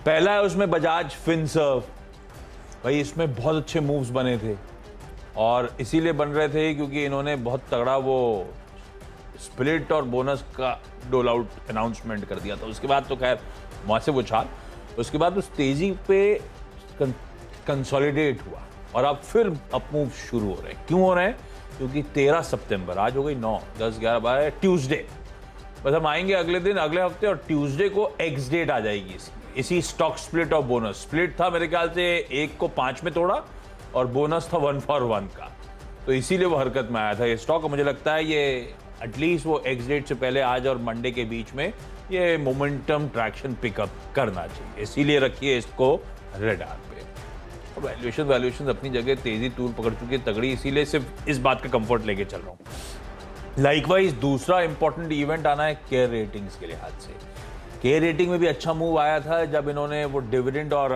पहला है उसमें बजाज फिनसर्व, भाई इसमें बहुत अच्छे मूव्स बने थे और इसीलिए बन रहे थे क्योंकि इन्होंने बहुत तगड़ा वो स्प्लिट और बोनस का डोल आउट अनाउंसमेंट कर दिया था। उसके बाद तो खैर वहाँ से वो उछाल, उसके बाद उस तेजी पे कंसोलिडेट हुआ और अब फिर अप मूव शुरू हो रहे हैं। क्यों हो रहे हैं? क्योंकि 13 सितंबर, आज हो गई 9, 10, 11, 12, ट्यूसडे, बस हम आएंगे अगले दिन, अगले हफ्ते, और ट्यूसडे को एक्स डेट आ जाएगी इसी स्टॉक स्प्लिट और बोनस। स्प्लिट था मेरे ख्याल से 1 को 5 में तोड़ा और बोनस था 1 for 1 का, तो इसीलिए वो हरकत में आया था ये स्टॉक। मुझे लगता है ये एटलीस्ट वो एक्स डेट से पहले आज और मंडे के बीच में ये मोमेंटम ट्रैक्शन पिकअप करना चाहिए, इसीलिए रखिए इसको रेडार पे। वैल्यूएशन अपनी जगह तेजी तूल पकड़ चुकी है तगड़ी, इसीलिए सिर्फ इस बात का कंफर्ट लेके चल रहा हूँ। लाइकवाइज दूसरा इंपॉर्टेंट इवेंट आना है केयर रेटिंग्स के लिहाज से। केयर रेटिंग में भी अच्छा मूव आया था जब इन्होंने वो डिविडेंड और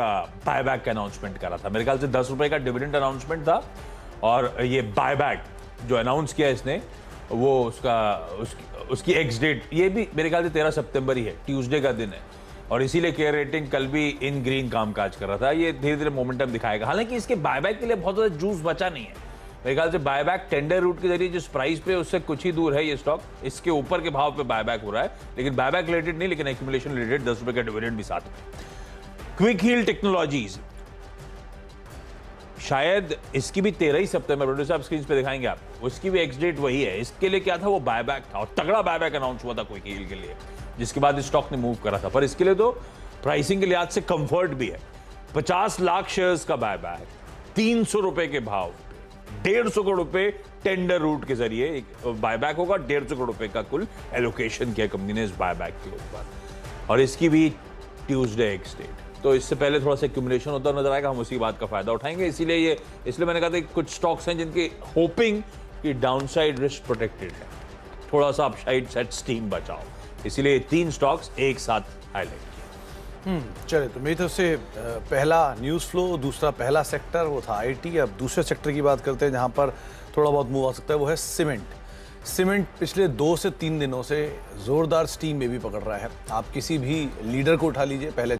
बायबैक का अनाउंसमेंट करा था। मेरे ख्याल से 10 रुपए का डिविडेंड अनाउंसमेंट था और ये बायबैक जो अनाउंस किया इसने वो उसकी एक्स डेट ये भी मेरे ख्याल से 13 सितंबर ही है, ट्यूसडे का दिन है, और इसीलिए केयर रेटिंग कल भी इन ग्रीन कामकाज कर रहा था। ये धीरे धीरे मोमेंटम दिखाएगा, हालांकि इसके बायबैक के लिए बहुत ज्यादा जूस बचा नहीं है। मेरे ख्याल से बायबैक टेंडर रूट के जरिए जिस प्राइस पे उससे कुछ ही दूर है ये स्टॉक, इसके ऊपर के भाव पे बायबैक हो रहा है, लेकिन बायबैक रिलेटेड नहीं, लेकिन एक्यूमुलेशन रिलेटेड 10 रुपए का डिविडेंड भी साथ में। क्विक हील टेक्नोलॉजीज, शायद इसकी भी 13 ही सितंबर, प्रोड्यूसर आप स्क्रीन पे दिखाएंगे आप, उसकी भी एक्स डेट वही है। इसके लिए क्या था, वो बायबैक था और तगड़ा बायबैक अनाउंस हुआ था क्विक हील के लिए, जिसके बाद स्टॉक ने मूव करा था। पर इसके लिए तो प्राइसिंग के लिहाज से कंफर्ट भी है। 50 लाख शेयर्स का बायबैक 300 रुपए के भाव, 150 करोड़ रुपए टेंडर रूट के जरिए एक बायबैक होगा। 150 करोड़ रुपए का कुल एलोकेशन किया कंपनी ने इस बायबैक के ऊपर, और इसकी भी ट्यूसडे एक्स डेट, तो इससे पहले थोड़ा सा एक्यूमुलेशन होता नजर आएगा, हम उसी बात का फायदा उठाएंगे। इसलिए मैंने कहा था कि कुछ स्टॉक्स हैं जिनकी होपिंग कि डाउनसाइड रिस्क प्रोटेक्टेड है, थोड़ा सा अपसाइड सेट स्टीम बचाओ, इसीलिए 3 स्टॉक्स एक साथ हाईलाइट। चलिए, तो मेरी तरफ से पहला न्यूज़ फ्लो, दूसरा पहला सेक्टर वो था आईटी। अब दूसरे सेक्टर की बात करते हैं जहां पर थोड़ा बहुत मूव आ सकता है, वो है सीमेंट पिछले 2 से 3 दिनों से जोरदार स्टीम में भी पकड़ रहा है। आप किसी भी लीडर को उठा लीजिए, पहले